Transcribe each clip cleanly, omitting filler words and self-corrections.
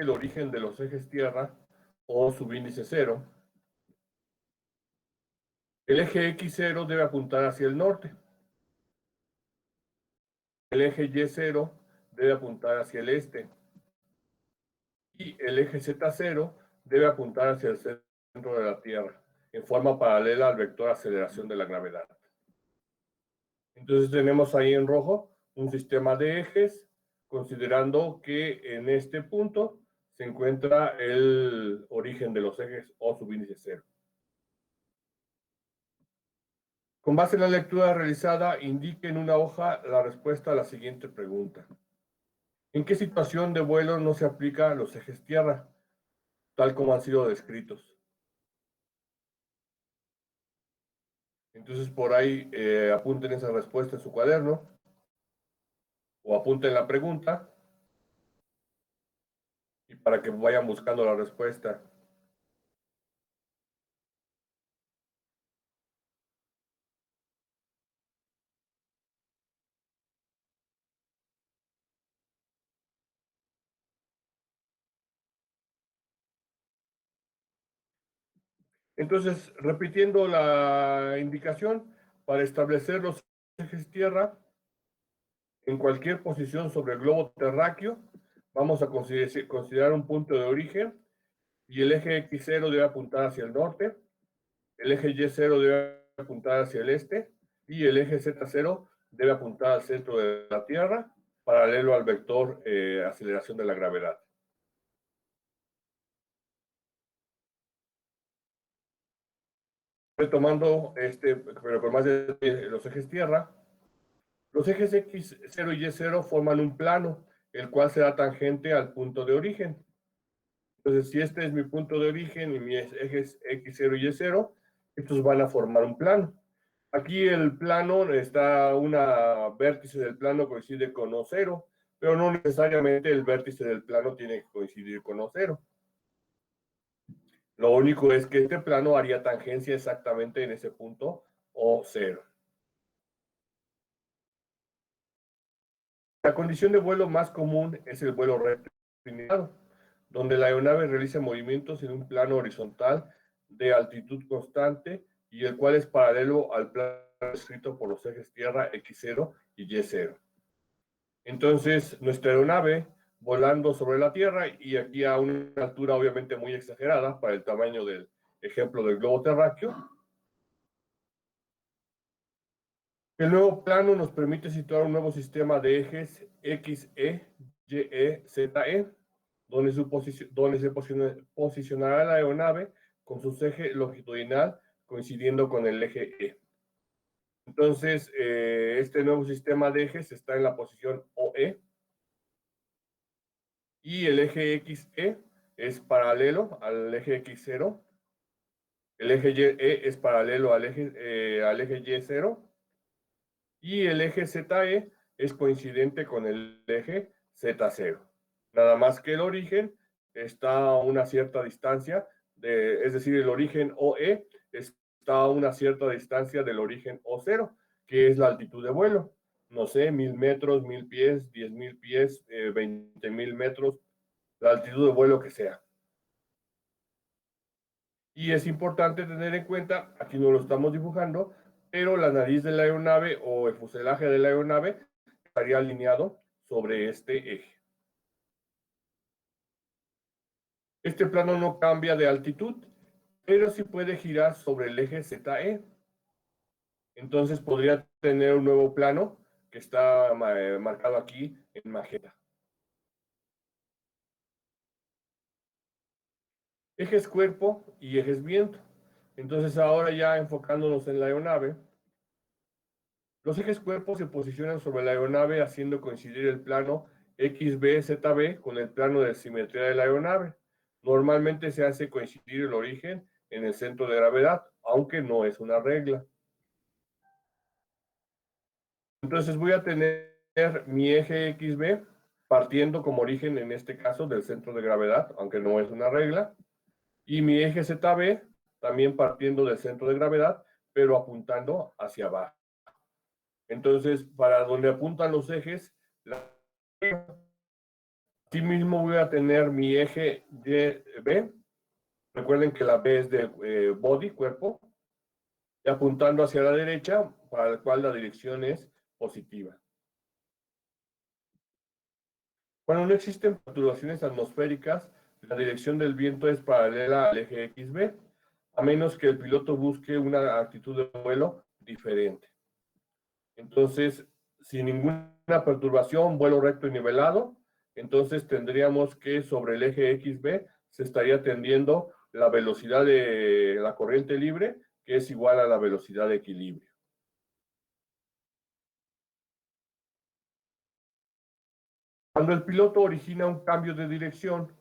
el origen de los ejes tierra o subíndice 0. El eje X0 debe apuntar hacia el norte. El eje Y0 debe apuntar hacia el este. Y el eje Z0 debe apuntar hacia el centro de la Tierra, en forma paralela al vector de aceleración de la gravedad. Entonces tenemos ahí en rojo un sistema de ejes, considerando que en este punto se encuentra el origen de los ejes o subíndice 0. Con base en la lectura realizada, indique en una hoja la respuesta a la siguiente pregunta. ¿En qué situación de vuelo no se aplican los ejes tierra, tal como han sido descritos? Entonces por ahí apunten esa respuesta en su cuaderno o apunten la pregunta y para que vayan buscando la respuesta. Entonces, repitiendo la indicación, para establecer los ejes tierra en cualquier posición sobre el globo terráqueo, vamos a considerar un punto de origen y el eje X0 debe apuntar hacia el norte, el eje Y0 debe apuntar hacia el este y el eje Z0 debe apuntar al centro de la Tierra, paralelo al vector aceleración de la gravedad. Retomando pero con más de los ejes tierra, los ejes X0 y Y0 forman un plano, el cual será tangente al punto de origen. Entonces, si este es mi punto de origen y mis ejes X0 y Y0, estos van a formar un plano. Aquí el plano está, una vértice del plano coincide con O0, pero no necesariamente el vértice del plano tiene que coincidir con O0. Lo único es que este plano haría tangencia exactamente en ese punto O0. La condición de vuelo más común es el vuelo recto inclinado, donde la aeronave realiza movimientos en un plano horizontal de altitud constante y el cual es paralelo al plano descrito por los ejes tierra X0 y Y0. Entonces, nuestra aeronave volando sobre la Tierra y aquí a una altura obviamente muy exagerada para el tamaño del ejemplo del globo terráqueo. El nuevo plano nos permite situar un nuevo sistema de ejes XE, YE, ZE, donde se posicionará la aeronave con su eje longitudinal coincidiendo con el eje E. Entonces, este nuevo sistema de ejes está en la posición OE y el eje XE es paralelo al eje X0, el eje YE es paralelo al eje Y0 y el eje ZE es coincidente con el eje Z0. Nada más que el origen está a una cierta distancia, es decir, el origen OE está a una cierta distancia del origen O0, que es la altitud de vuelo. No sé, 1000 metros, 1000 pies, 10.000 pies, 20.000 metros, la altitud de vuelo que sea. Y es importante tener en cuenta, aquí no lo estamos dibujando, pero la nariz de la aeronave o el fuselaje de la aeronave estaría alineado sobre este eje. Este plano no cambia de altitud, pero sí puede girar sobre el eje ZE. Entonces podría tener un nuevo plano que está marcado aquí en magenta. Ejes cuerpo y ejes viento. Entonces ahora ya enfocándonos en la aeronave, los ejes cuerpo se posicionan sobre la aeronave haciendo coincidir el plano XB-ZB con el plano de simetría de la aeronave. Normalmente se hace coincidir el origen en el centro de gravedad, aunque no es una regla. Entonces voy a tener mi eje XB partiendo como origen, en este caso, del centro de gravedad, aunque no es una regla, y mi eje ZB también partiendo del centro de gravedad, pero apuntando hacia abajo. Entonces, para donde apuntan los ejes, Asimismo voy a tener mi eje B. Recuerden que la B es de body, cuerpo, y apuntando hacia la derecha, para el cual la dirección es positiva. Cuando no existen perturbaciones atmosféricas, la dirección del viento es paralela al eje XB, a menos que el piloto busque una actitud de vuelo diferente. Entonces, sin ninguna perturbación, vuelo recto y nivelado, entonces tendríamos que sobre el eje XB se estaría tendiendo la velocidad de la corriente libre, que es igual a la velocidad de equilibrio. Cuando el piloto origina un cambio de dirección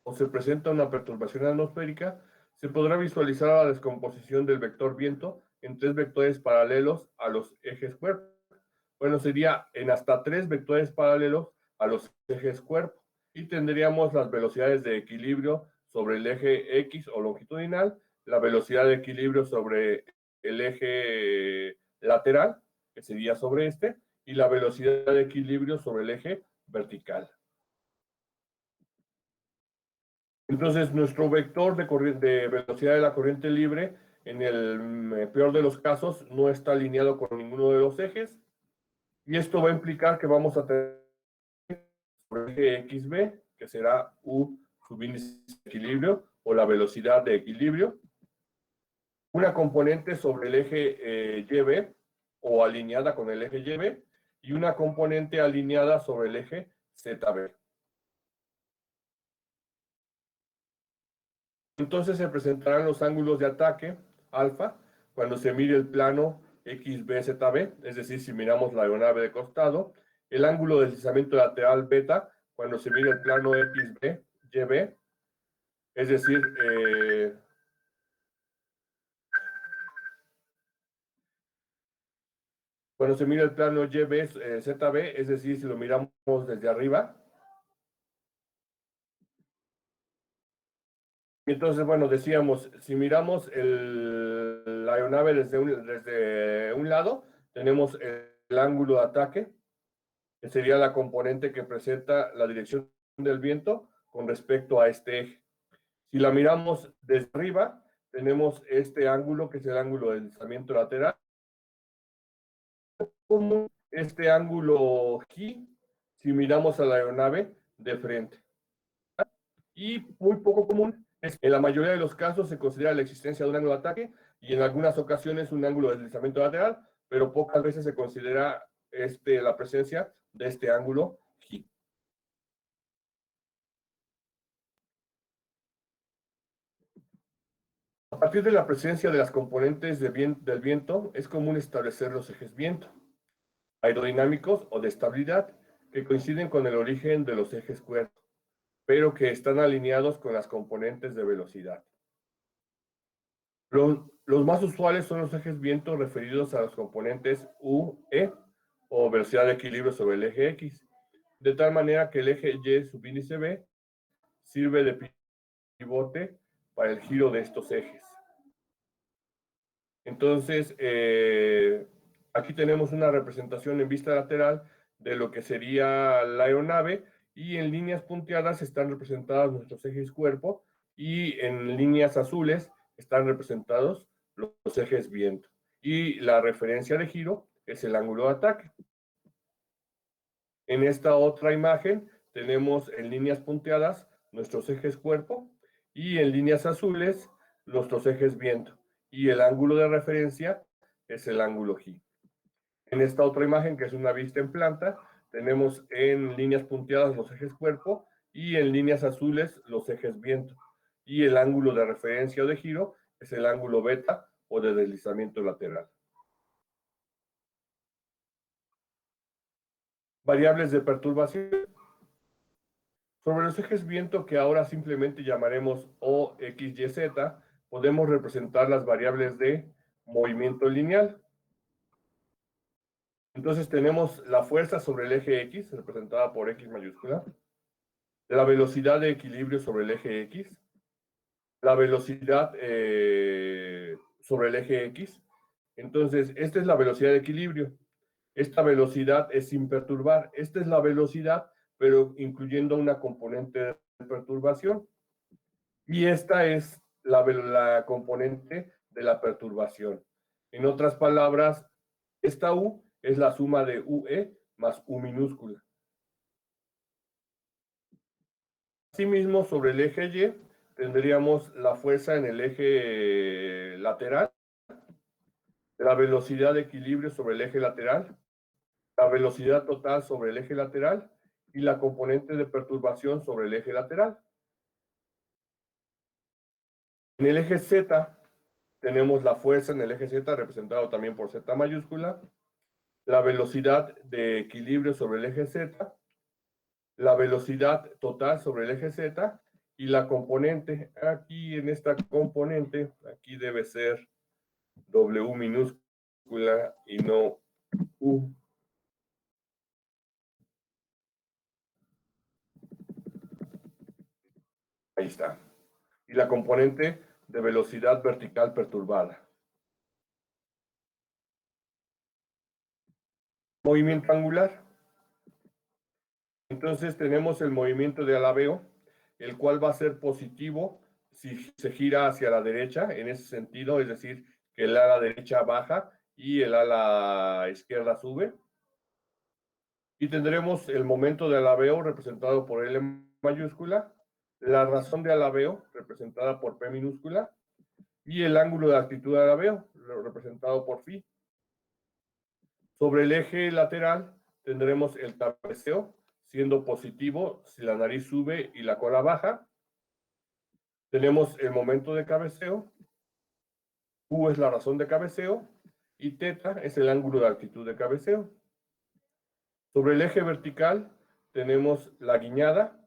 o se presenta una perturbación atmosférica, se podrá visualizar la descomposición del vector viento en tres vectores paralelos a los ejes cuerpo. Bueno, sería en hasta tres vectores paralelos a los ejes cuerpo y tendríamos las velocidades de equilibrio sobre el eje X o longitudinal, la velocidad de equilibrio sobre el eje lateral, que sería sobre este, y la velocidad de equilibrio sobre el eje vertical. Entonces, nuestro vector de velocidad de la corriente libre, en el peor de los casos, no está alineado con ninguno de los ejes, y esto va a implicar que vamos a tener sobre el eje XB, que será U subíndice de equilibrio, o la velocidad de equilibrio, una componente sobre el eje YB, o alineada con el eje YB, y una componente alineada sobre el eje ZB. Entonces se presentarán los ángulos de ataque alfa cuando se mire el plano XBZB, es decir, si miramos la aeronave de costado, el ángulo de deslizamiento lateral beta cuando se mire el plano XB, es decir, cuando se mira el plano ZB, es decir, si lo miramos desde arriba. Y entonces, bueno, decíamos, si miramos la aeronave desde un lado, tenemos el ángulo de ataque, que sería la componente que presenta la dirección del viento con respecto a este eje. Si la miramos desde arriba, tenemos este ángulo, que es el ángulo de deslizamiento lateral, como este ángulo G, si miramos a la aeronave de frente. Y muy poco común, en la mayoría de los casos se considera la existencia de un ángulo de ataque y en algunas ocasiones un ángulo de deslizamiento lateral, pero pocas veces se considera la presencia de este ángulo G. A partir de la presencia de las componentes del viento, es común establecer los ejes viento, aerodinámicos o de estabilidad, que coinciden con el origen de los ejes cuerpo, pero que están alineados con las componentes de velocidad. Los más usuales son los ejes viento referidos a los componentes U, E, o velocidad de equilibrio sobre el eje X, de tal manera que el eje Y subíndice B sirve de pivote para el giro de estos ejes. Entonces, aquí tenemos una representación en vista lateral de lo que sería la aeronave, y en líneas punteadas están representados nuestros ejes cuerpo y en líneas azules están representados los ejes viento. Y la referencia de giro es el ángulo de ataque. En esta otra imagen tenemos en líneas punteadas nuestros ejes cuerpo y en líneas azules nuestros ejes viento. Y el ángulo de referencia es el ángulo G. En esta otra imagen, que es una vista en planta, tenemos en líneas punteadas los ejes cuerpo y en líneas azules los ejes viento. Y el ángulo de referencia o de giro es el ángulo beta o de deslizamiento lateral. Variables de perturbación. Sobre los ejes viento, que ahora simplemente llamaremos O, X, Y, Z, podemos representar las variables de movimiento lineal. Entonces tenemos la fuerza sobre el eje X, representada por X mayúscula, la velocidad de equilibrio sobre el eje X, la velocidad sobre el eje X. Entonces, esta es la velocidad de equilibrio. Esta velocidad es sin perturbar. Esta es la velocidad pero incluyendo una componente de perturbación. Y esta es la componente de la perturbación. En otras palabras, esta U es la suma de UE más U minúscula. Asimismo, sobre el eje Y, tendríamos la fuerza en el eje lateral, la velocidad de equilibrio sobre el eje lateral, la velocidad total sobre el eje lateral y la componente de perturbación sobre el eje lateral. En el eje Z tenemos la fuerza en el eje Z, representado también por Z mayúscula, la velocidad de equilibrio sobre el eje Z, la velocidad total sobre el eje Z y la componente, aquí en esta componente, aquí debe ser W minúscula y no U. Ahí está. Y la componente de velocidad vertical perturbada. Movimiento angular. Entonces tenemos el movimiento de alabeo, el cual va a ser positivo si se gira hacia la derecha, en ese sentido, es decir, que el ala derecha baja y el ala izquierda sube. Y tendremos el momento de alabeo representado por L mayúscula, la razón de alabeo representada por P minúscula y el ángulo de actitud de alabeo representado por phi. Sobre el eje lateral tendremos el cabeceo, siendo positivo si la nariz sube y la cola baja. Tenemos el momento de cabeceo, U es la razón de cabeceo y teta es el ángulo de actitud de cabeceo. Sobre el eje vertical tenemos la guiñada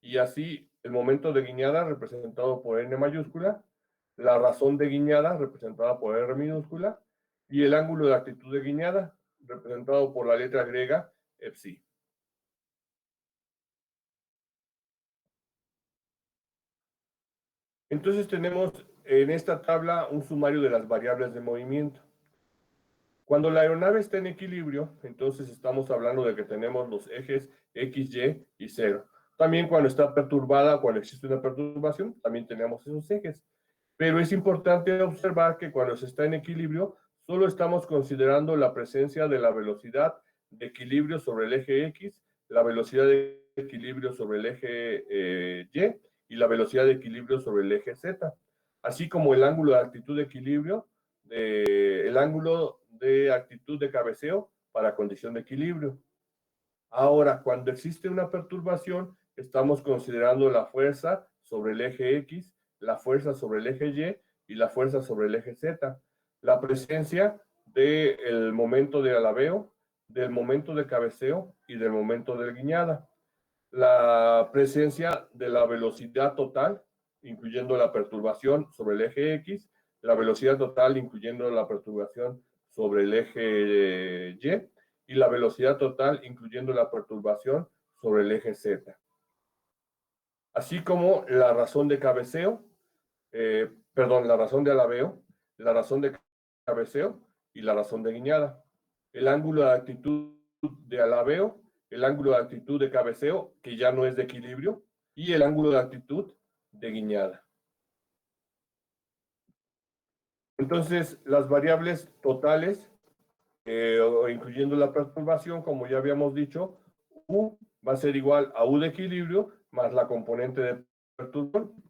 y así el momento de guiñada representado por N mayúscula, la razón de guiñada representada por R minúscula y el ángulo de actitud de guiñada representado por la letra griega psi. Entonces tenemos en esta tabla un sumario de las variables de movimiento. Cuando la aeronave está en equilibrio, entonces estamos hablando de que tenemos los ejes X, Y y 0. También cuando está perturbada, cuando existe una perturbación, también tenemos esos ejes. Pero es importante observar que cuando se está en equilibrio, solo estamos considerando la presencia de la velocidad de equilibrio sobre el eje X, la velocidad de equilibrio sobre el eje Y y la velocidad de equilibrio sobre el eje Z, así como el ángulo de actitud de equilibrio, el ángulo de actitud de cabeceo para condición de equilibrio. Ahora, cuando existe una perturbación, estamos considerando la fuerza sobre el eje X, la fuerza sobre el eje Y y la fuerza sobre el eje Z. La presencia del momento de alabeo, del momento de cabeceo y del momento de guiñada. La presencia de la velocidad total, incluyendo la perturbación sobre el eje X, la velocidad total, incluyendo la perturbación sobre el eje Y la velocidad total, incluyendo la perturbación sobre el eje Z. Así como la razón de cabeceo, la razón de alabeo, la razón de cabeceo y la razón de guiñada. El ángulo de actitud de alabeo, el ángulo de actitud de cabeceo, que ya no es de equilibrio, y el ángulo de actitud de guiñada. Entonces, las variables totales, incluyendo la perturbación, como ya habíamos dicho, U va a ser igual a U de equilibrio más la componente de perturbación.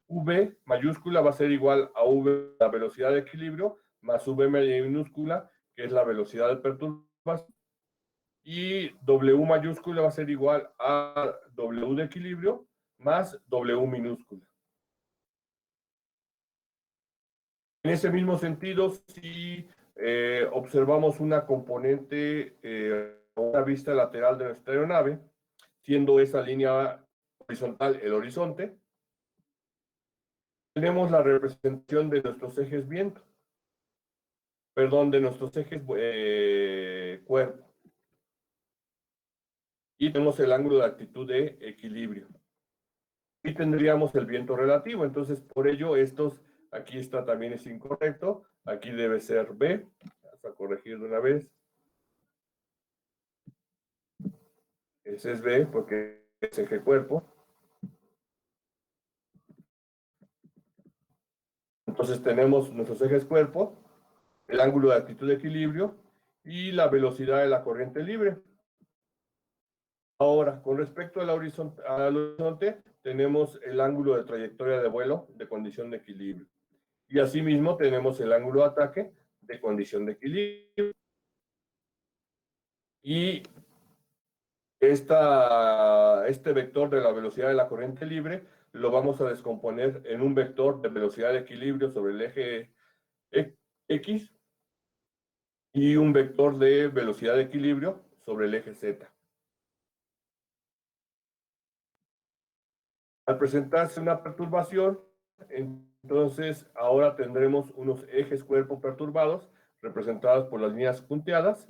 V mayúscula va a ser igual a V, la velocidad de equilibrio, más V minúscula, que es la velocidad de perturbación. Y W mayúscula va a ser igual a W de equilibrio más W minúscula. En ese mismo sentido, si observamos una componente, una vista lateral de nuestra aeronave, siendo esa línea horizontal el horizonte, tenemos la representación de nuestros ejes viento, de nuestros ejes cuerpo. Y tenemos el ángulo de actitud de equilibrio. Y tendríamos el viento relativo, entonces por ello aquí está también es incorrecto, aquí debe ser B, vamos a corregir de una vez. Ese es B porque es eje cuerpo. Entonces tenemos nuestros ejes cuerpo, el ángulo de actitud de equilibrio y la velocidad de la corriente libre. Ahora, con respecto al horizonte, tenemos el ángulo de trayectoria de vuelo de condición de equilibrio. Y asimismo tenemos el ángulo de ataque de condición de equilibrio. Y este vector de la velocidad de la corriente libre lo vamos a descomponer en un vector de velocidad de equilibrio sobre el eje X y un vector de velocidad de equilibrio sobre el eje Z. Al presentarse una perturbación, entonces ahora tendremos unos ejes cuerpo perturbados representados por las líneas punteadas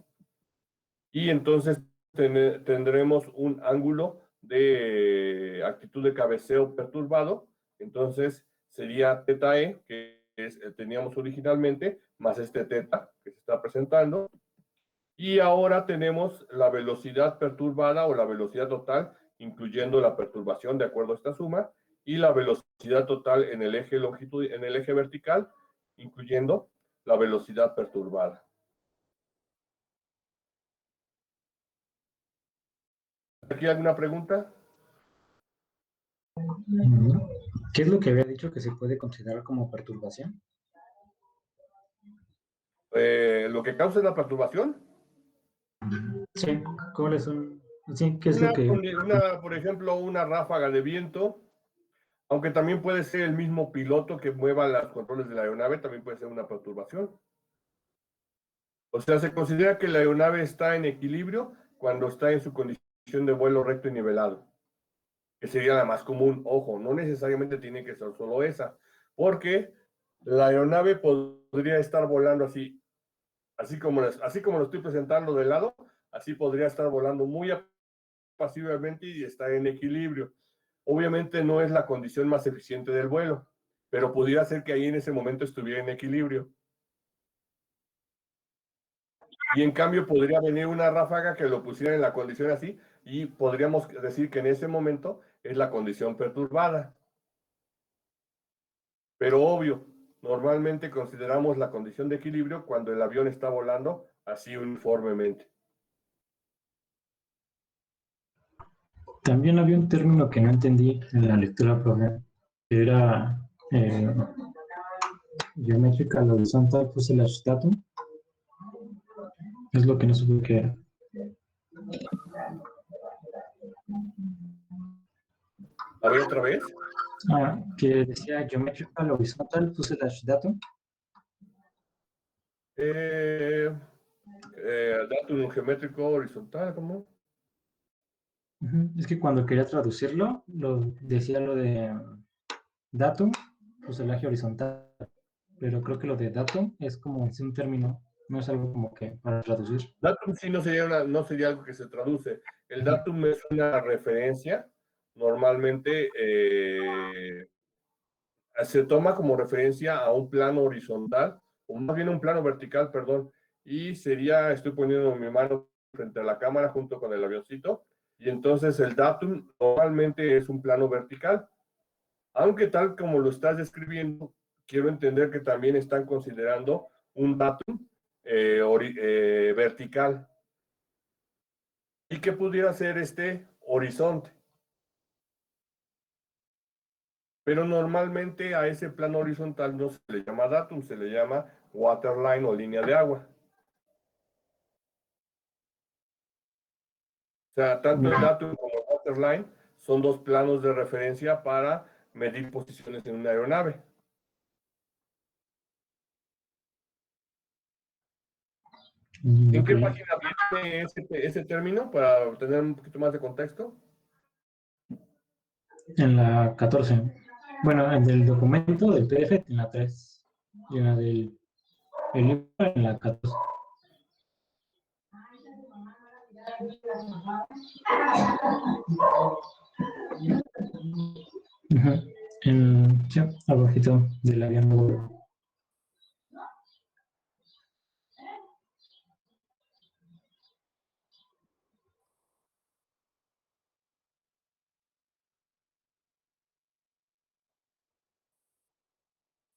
y entonces tendremos un ángulo de actitud de cabeceo perturbado, entonces sería θ e, que teníamos originalmente, más este θ que se está presentando, y ahora tenemos la velocidad perturbada o la velocidad total, incluyendo la perturbación de acuerdo a esta suma, y la velocidad total en el eje en el eje vertical, incluyendo la velocidad perturbada. ¿Aquí alguna pregunta? ¿Qué es lo que había dicho que se puede considerar como perturbación? Lo que causa la perturbación. Sí, ¿cuáles son? Sí, ¿qué es lo que...? Por ejemplo, una ráfaga de viento, aunque también puede ser el mismo piloto que mueva los controles de la aeronave, también puede ser una perturbación. O sea, se considera que la aeronave está en equilibrio cuando está en su condición de vuelo recto y nivelado, que sería la más común. Ojo, no necesariamente tiene que ser solo esa, porque la aeronave podría estar volando así como lo estoy presentando de lado, así podría estar volando muy pasivamente y estar en equilibrio. Obviamente no es la condición más eficiente del vuelo, pero pudiera ser que ahí en ese momento estuviera en equilibrio. Y en cambio podría venir una ráfaga que lo pusiera en la condición así y podríamos decir que en ese momento es la condición perturbada. Pero obvio, normalmente consideramos la condición de equilibrio cuando el avión está volando así uniformemente. También había un término que no entendí en la lectura profe, que era geometrical horizontal fuselage datum. Es lo que no supe qué era. A ver otra vez. Que decía geometrical horizontal fuselage datum. Datum geométrico horizontal, ¿cómo? Es que cuando quería traducirlo, decía lo de datum, fuselaje horizontal, pero creo que lo de datum es como un término, no es algo como que para traducir. Datum sí no sería algo que se traduce. El datum es una referencia, normalmente se toma como referencia a un plano horizontal, o más bien un plano vertical, perdón, y sería, estoy poniendo mi mano frente a la cámara junto con el avioncito, y entonces el datum normalmente es un plano vertical, aunque tal como lo estás describiendo, quiero entender que también están considerando un datum vertical. ¿Y qué pudiera ser este horizonte? Pero normalmente a ese plano horizontal no se le llama datum, se le llama waterline o línea de agua. O sea, tanto el datum como el waterline son dos planos de referencia para medir posiciones en una aeronave. ¿En qué página viene ese término para obtener un poquito más de contexto? En la 14. Bueno, en el documento del PDF en la 3 y en la del libro en la 14. Sí, abajito del avión.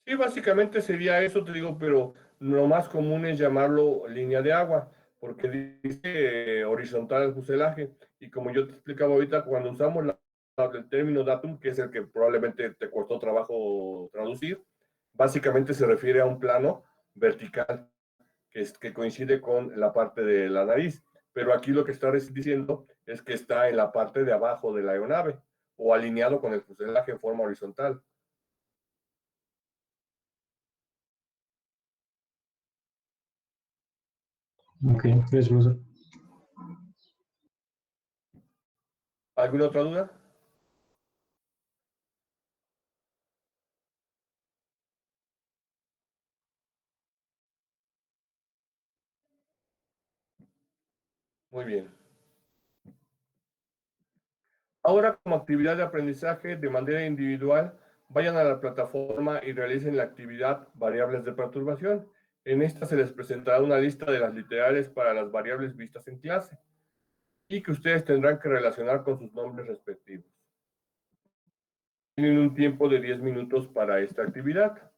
Sí, básicamente sería eso, te digo, pero lo más común es llamarlo línea de agua, porque dice horizontal el fuselaje. Y como yo te explicaba ahorita, cuando usamos el término datum, que es el que probablemente te costó trabajo traducir, básicamente se refiere a un plano vertical que coincide con la parte de la nariz. Pero aquí lo que está diciendo es que está en la parte de abajo de la aeronave o alineado con el fuselaje en forma horizontal. Ok, gracias, profesor. ¿Alguna otra duda? Muy bien. Ahora, como actividad de aprendizaje de manera individual, vayan a la plataforma y realicen la actividad variables de perturbación. En esta se les presentará una lista de las literales para las variables vistas en clase y que ustedes tendrán que relacionar con sus nombres respectivos. Tienen un tiempo de 10 minutos para esta actividad.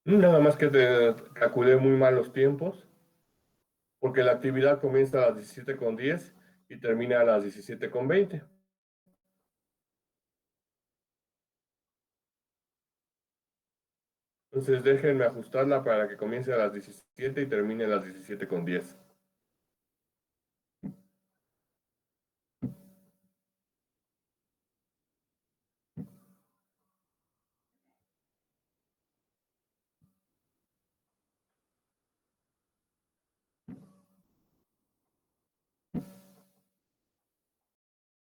Nada más que te calculé muy mal los tiempos, porque la actividad comienza a las 17:10 y termina a las 17:20. Entonces déjenme ajustarla para que comience a las 17 y termine a las 17:10.